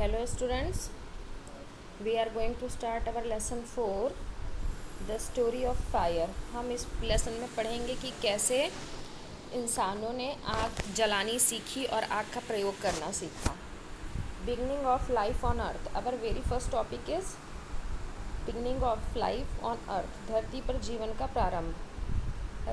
Hello students, we are going to start our lesson 4, the story of fire. हम इस lesson में पढ़ेंगे कि कैसे इंसानों ने आग जलानी सीखी और आग का प्रयोग करना सीखा. Beginning of life on earth. Our very first topic is beginning of life on earth. धरती पर जीवन का प्रारंभ.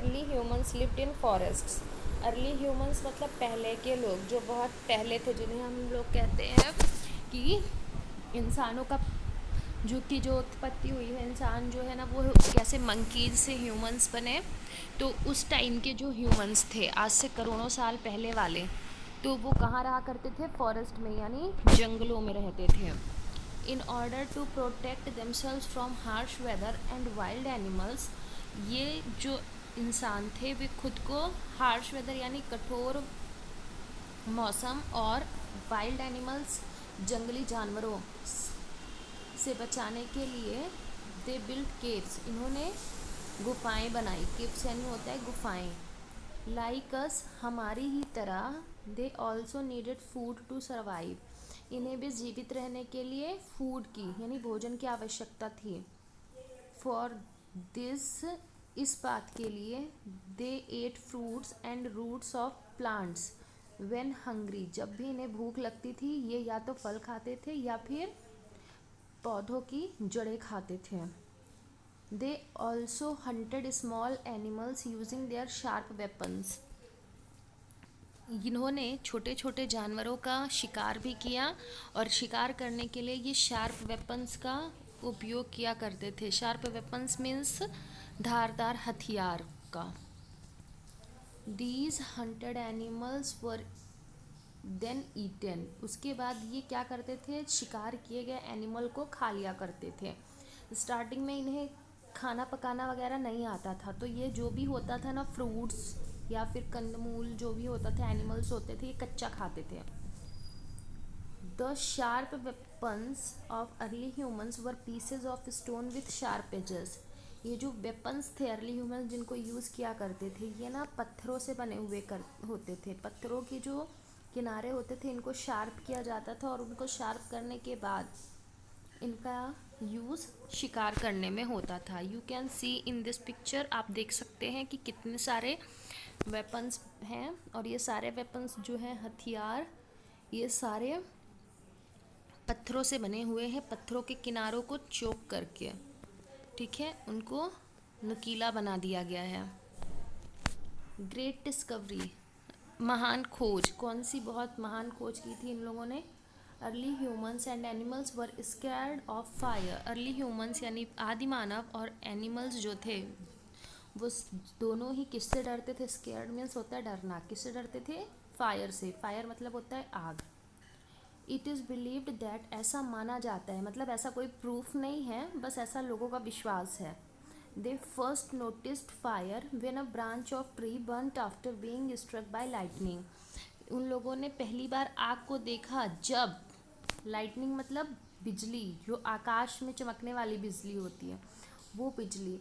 Early humans lived in forests. Early humans मतलब पहले के लोग जो बहुत पहले थे, जिन्हें हम लोग कहते हैं कि इंसानों का जो उत्पत्ति हुई है, इंसान जो है ना वो कैसे मंकीज से ह्यूमंस बने. तो उस टाइम के जो ह्यूमंस थे आज से करोड़ों साल पहले वाले, तो वो कहाँ रहा करते थे? फॉरेस्ट में, यानी जंगलों में रहते थे. In order to protect themselves from harsh weather and wild animals, ये जो इंसान थे वे खुद को हार्श वेदर यानी कठोर मौसम और वाइल्ड एनिमल्स जंगली जानवरों से बचाने के लिए दे बिल्ड केव्स, इन्होंने गुफाएं बनाई. केव्स यानी होता है गुफाएं. लाइक अस, हमारी ही तरह. They also needed food to survive, इन्हें भी जीवित रहने के लिए फूड की यानी भोजन की आवश्यकता थी. फॉर दिस, इस बात के लिए they ate fruits and roots of plants when hungry, जब भी इन्हें भूख लगती थी ये या तो फल खाते थे या फिर पौधों की जड़ें खाते थे. They also hunted small animals using their sharp weapons, इन्होंने छोटे छोटे जानवरों का शिकार भी किया और शिकार करने के लिए ये शार्प वेपन्स का उपयोग किया करते थे. शार्प वेपन्स मीन्स धारदार हथियार का. These hunted animals were then eaten, उसके बाद ये क्या करते थे? शिकार किए गए एनिमल को खा लिया करते थे. स्टार्टिंग में इन्हें खाना पकाना वगैरह नहीं आता था, तो ये जो भी होता था ना, फ्रूट्स या फिर कंदमूल जो भी होता था, एनिमल्स होते थे, ये कच्चा खाते थे. The sharp weapons of early humans were pieces of stone with sharp edges, ये जो वेपन्स थे अर्ली ह्यूमन्स जिनको यूज़ किया करते थे, ये ना पत्थरों से बने हुए होते थे. पत्थरों के जो किनारे होते थे इनको शार्प किया जाता था और उनको शार्प करने के बाद इनका यूज़ शिकार करने में होता था. You can see in this picture, आप देख सकते हैं कि कितने सारे वेपन्स हैं और ये सारे वेपन्स जो हैं हथियार, ये सारे पत्थरों से बने हुए हैं. पत्थरों के किनारों को चोक करके, ठीक है, उनको नुकीला बना दिया गया है. ग्रेट डिस्कवरी, महान खोज. कौन सी बहुत महान खोज की थी इन लोगों ने? Early humans and animals were scared of fire, early humans यानी आदि मानव और एनिमल्स जो थे वो दोनों ही किससे डरते थे? स्कैर्ड मीन्स होता है डरना. किससे डरते थे? फायर से. फायर मतलब होता है आग. इट इज़ बिलीव्ड दैट, ऐसा माना जाता है, मतलब ऐसा कोई प्रूफ नहीं है, बस ऐसा लोगों का विश्वास है. They first noticed fire when a branch of tree burnt after being struck by lightning, उन लोगों ने पहली बार आग को देखा जब लाइटनिंग मतलब बिजली, जो आकाश में चमकने वाली बिजली होती है वो बिजली,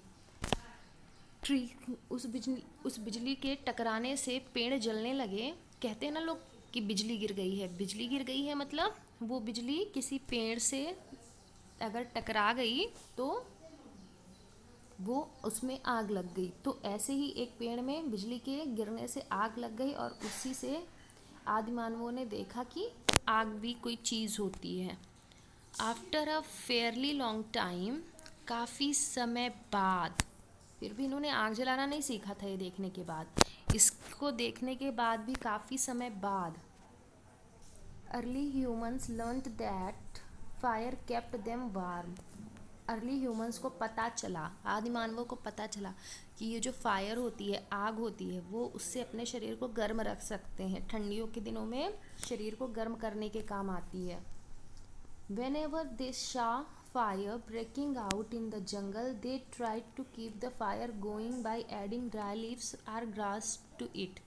ट्री, उस बिजली के टकराने से पेड़ जलने लगे. कहते हैं ना लोग कि बिजली गिर गई है. बिजली गिर गई है मतलब वो बिजली किसी पेड़ से अगर टकरा गई तो वो उसमें आग लग गई. तो ऐसे ही एक पेड़ में बिजली के गिरने से आग लग गई और उसी से आदि मानवों ने देखा कि आग भी कोई चीज़ होती है. After a fairly long time, काफ़ी समय बाद, फिर भी इन्होंने आग जलाना नहीं सीखा था ये देखने के बाद, इसको देखने के बाद भी काफ़ी समय बाद, early humans learned that fire kept them warm, early humans को पता चला, आदि मानवों को पता चला कि ये जो फायर होती है, आग होती है, वो उससे अपने शरीर को गर्म रख सकते हैं. ठंडियों के दिनों में शरीर को गर्म करने के काम आती है. Whenever they saw fire breaking out in the jungle, they tried to keep the fire going by adding dry leaves or grass to it.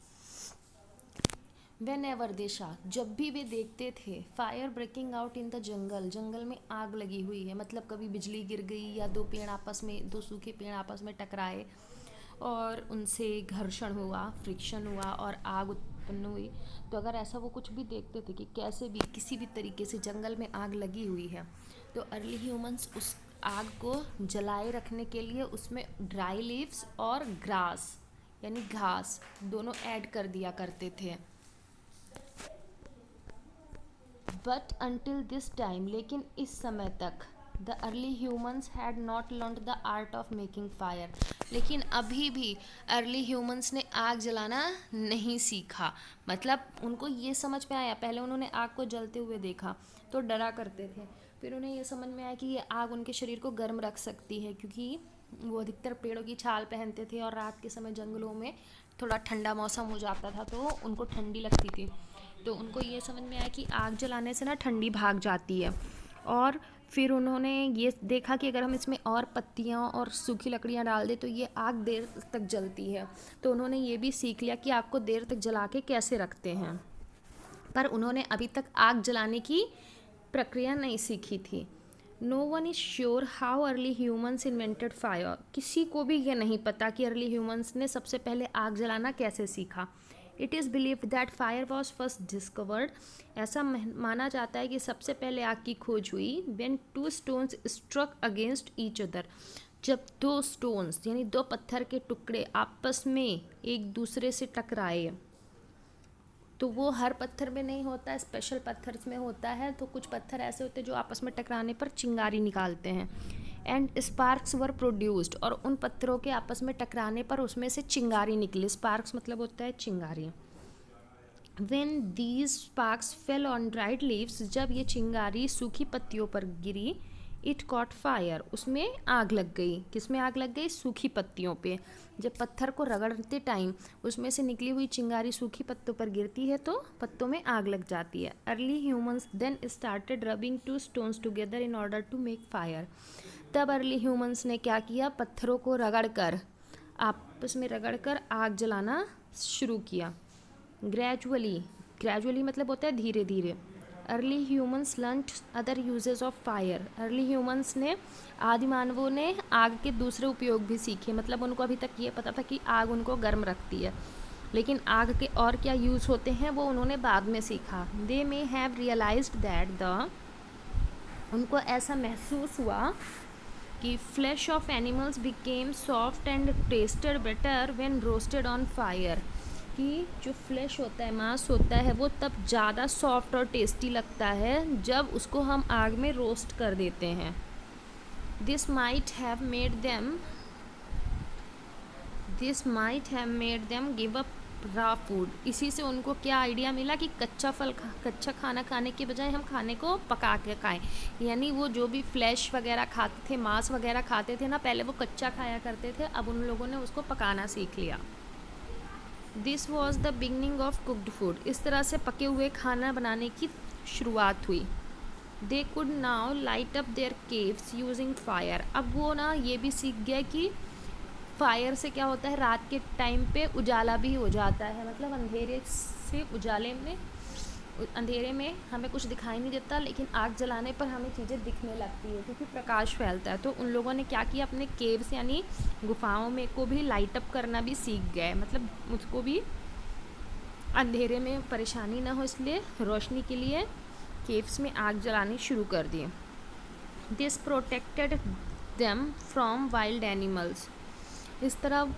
Whenever they saw, जब भी वे देखते थे, fire breaking out in the jungle, जंगल में आग लगी हुई है, मतलब कभी बिजली गिर गई या दो सूखे पेड़ आपस में टकराए और उनसे घर्षण हुआ, फ्रिक्शन हुआ और आग उत्पन्न हुई। तो अगर ऐसा वो कुछ भी देखते थे कि कैसे भी किसी भी तरीके से जंगल में आग लगी हुई है, तो अर्ली ह्यूमंस उस आग को जलाए रखने के लिए उसमें ड्राई लीव्स और ग्रास यानी घास दोनों ऐड कर दिया करते थे। बट अंटिल दिस टाइम, लेकिन इस समय तक, the early humans had not learn the art of making fire, लेकिन अभी भी अर्ली ह्यूमंस ने आग जलाना नहीं सीखा। मतलब उनको ये समझ में आया, पहले उन्होंने आग को जलते हुए देखा तो डरा करते थे, फिर उन्हें ये समझ में आया कि ये आग उनके शरीर को गर्म रख सकती है, क्योंकि वो अधिकतर पेड़ों की छाल पहनते थे और रात के समय जंगलों में थोड़ा ठंडा मौसम हो जाता था तो उनको ठंडी लगती थी। तो उनको ये समझ में आया कि आग जलाने से ना ठंडी भाग जाती है। और फिर उन्होंने ये देखा कि अगर हम इसमें और पत्तियाँ और सूखी लकड़ियाँ डाल दें तो ये आग देर तक जलती है। तो उन्होंने ये भी सीख लिया कि आग को देर तक जला के कैसे रखते हैं, पर उन्होंने अभी तक आग जलाने की प्रक्रिया नहीं सीखी थी। No one is sure how early humans invented fire. किसी को भी ये नहीं पता कि अर्ली ह्यूमंस ने सबसे पहले आग जलाना कैसे सीखा। It is believed that fire was first discovered. ऐसा माना जाता है कि सबसे पहले आग की खोज हुई when two stones struck against each other. जब दो स्टोन्स यानी दो पत्थर के टुकड़े आपस में एक दूसरे से टकराए। तो वो हर पत्थर में नहीं होता, स्पेशल पत्थर में होता है। तो कुछ पत्थर ऐसे होते हैं जो आपस में टकराने पर चिंगारी निकालते हैं। एंड स्पार्क्स वर प्रोड्यूस्ड, और उन पत्थरों के आपस में टकराने पर उसमें से चिंगारी निकली। स्पार्क्स मतलब होता है चिंगारी। When these sparks fell on dried leaves, जब ये चिंगारी सूखी पत्तियों पर गिरी, इट कॉट फायर, उसमें आग लग गई। किसमें आग लग गई? सूखी पत्तियों पे। जब पत्थर को रगड़ते टाइम उसमें से निकली हुई चिंगारी सूखी पत्तों पर गिरती है तो पत्तों में आग लग जाती है। Early humans then started rubbing two stones together in order to make fire. तब अर्ली ह्यूमंस ने क्या किया? पत्थरों को रगड़कर, आपस में रगड़कर आग जलाना शुरू किया। ग्रेजुअली मतलब होता है धीरे धीरे। Early humans learned other uses of fire. Early humans ने, आदि मानवों ने आग के दूसरे उपयोग भी सीखे। मतलब उनको अभी तक ये पता था कि आग उनको गर्म रखती है, लेकिन आग के और क्या यूज़ होते हैं वो उन्होंने बाद में सीखा। दे मे हैव रियलाइज्ड दैट उनको ऐसा महसूस हुआ कि flash of animals became soft and tested better when roasted on fire. कि जो फ्लैश होता है, मांस होता है, वो तब ज़्यादा सॉफ्ट और टेस्टी लगता है जब उसको हम आग में रोस्ट कर देते हैं। This might have made them give up raw food. इसी से उनको क्या आइडिया मिला कि कच्चा खाना खाने के बजाय हम खाने को पका के खाएं। यानी वो जो भी फ्लैश वगैरह खाते थे, मांस वगैरह खाते थे ना, पहले वो कच्चा खाया करते थे, अब उन लोगों ने उसको पकाना सीख लिया। This was the beginning of cooked food. इस तरह से पके हुए खाना बनाने की शुरुआत हुई। They could now light up their caves using fire. अब वो ना ये भी सीख गया कि फायर से क्या होता है, रात के टाइम पे उजाला भी हो जाता है। मतलब अंधेरे में हमें कुछ दिखाई नहीं देता, लेकिन आग जलाने पर हमें चीज़ें दिखने लगती है क्योंकि प्रकाश फैलता है। तो उन लोगों ने क्या किया, अपने केव्स यानी गुफाओं में को भी लाइट अप करना भी सीख गए। मतलब मुझको भी अंधेरे में परेशानी ना हो, इसलिए रोशनी के लिए केव्स में आग जलानी शुरू कर दी। This protected them from wild animals. इस तरह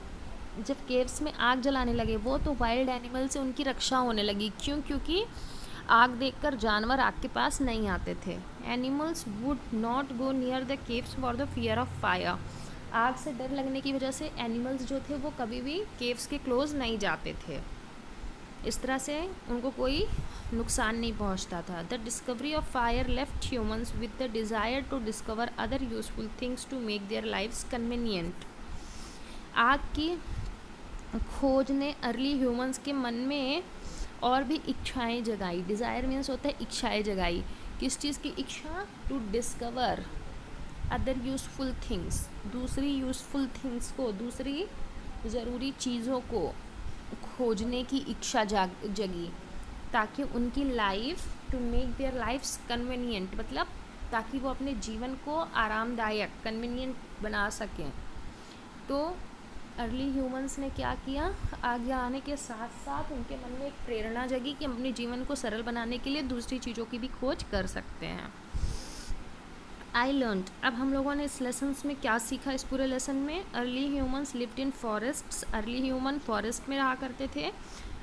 जब केव्स में आग जलाने लगे वो, तो वाइल्ड एनिमल से उनकी रक्षा होने लगी। क्योंकि आग देखकर जानवर आग के पास नहीं आते थे। Animals would not go near the caves for the fear of fire. आग से डर लगने की वजह से एनिमल्स जो थे वो कभी भी केव्स के क्लोज नहीं जाते थे। इस तरह से उनको कोई नुकसान नहीं पहुंचता था। The discovery of fire left humans with the desire to discover other useful things to make their lives convenient. आग की खोज ने अर्ली ह्यूमंस के मन में और भी इच्छाएं जगाई। डिज़ायर मीन्स होता है इच्छाएं जगाई। किस चीज़ की इच्छा? To discover other useful things. दूसरी यूज़फुल थिंग्स को, दूसरी ज़रूरी चीज़ों को खोजने की इच्छा जगी, ताकि उनकी life, to make their lifes convenient, मतलब ताकि वो अपने जीवन को आरामदायक, कन्वीनियंट बना सकें। तो अर्ली ह्यूमंस ने क्या किया, आगे आने के साथ साथ उनके मन में एक प्रेरणा जगी कि हम अपने जीवन को सरल बनाने के लिए दूसरी चीज़ों की भी खोज कर सकते हैं। आई लर्नड, अब हम लोगों ने इस लेसन्स में क्या सीखा, इस पूरे लेसन में, early humans lived in forests, early human forest में रहा करते थे।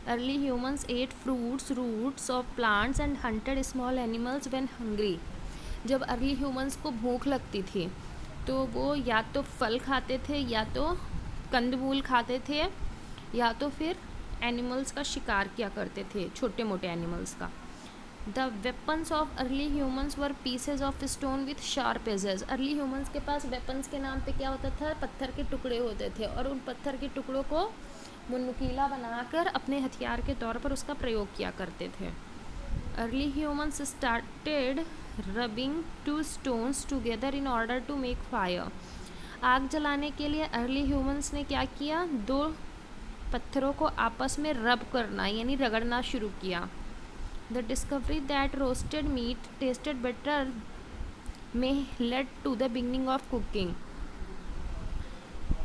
Early humans ate fruits roots of plants and hunted small animals when hungry, जब अर्ली ह्यूमंस को भूख लगती थी तो वो या तो फल खाते थे, या तो कंदमूल खाते थे, या तो फिर एनिमल्स का शिकार किया करते थे, छोटे मोटे एनिमल्स का। The weapons of early humans were pieces of stone with sharp edges, early humans के पास वेपन्स के नाम पे क्या होता था, पत्थर के टुकड़े होते थे, और उन पत्थर के टुकड़ों को वो नुकीला बनाकर अपने हथियार के तौर पर उसका प्रयोग किया करते थे। Early humans started rubbing two stones together in order to make fire, आग जलाने के लिए अर्ली ह्यूमंस ने क्या किया, दो पत्थरों को आपस में रब करना यानी रगड़ना शुरू किया। The discovery that roasted meat tasted better में led to the beginning of cooking,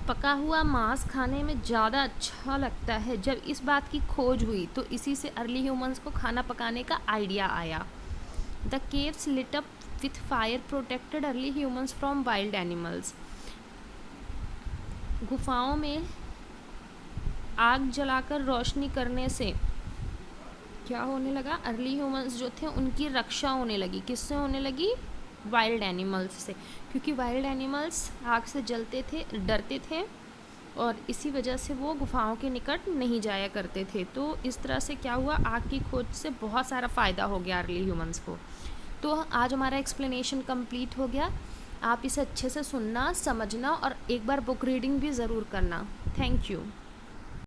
पका हुआ मांस खाने में ज़्यादा अच्छा लगता है, जब इस बात की खोज हुई तो इसी से अर्ली ह्यूमंस को खाना पकाने का आइडिया आया। The caves lit up with fire protected early humans from wild animals, गुफाओं में आग जलाकर रोशनी करने से क्या होने लगा, अर्ली ह्यूमंस जो थे उनकी रक्षा होने लगी, किससे होने लगी, वाइल्ड एनिमल्स से, क्योंकि वाइल्ड एनिमल्स आग से जलते थे, डरते थे, और इसी वजह से वो गुफाओं के निकट नहीं जाया करते थे। तो इस तरह से क्या हुआ, आग की खोज से बहुत सारा फ़ायदा हो गया अर्ली ह्यूमंस को। तो आज हमारा एक्सप्लेनेशन कंप्लीट हो गया। आप इसे अच्छे से सुनना, समझना और एक बार बुक रीडिंग भी ज़रूर करना। Thank you.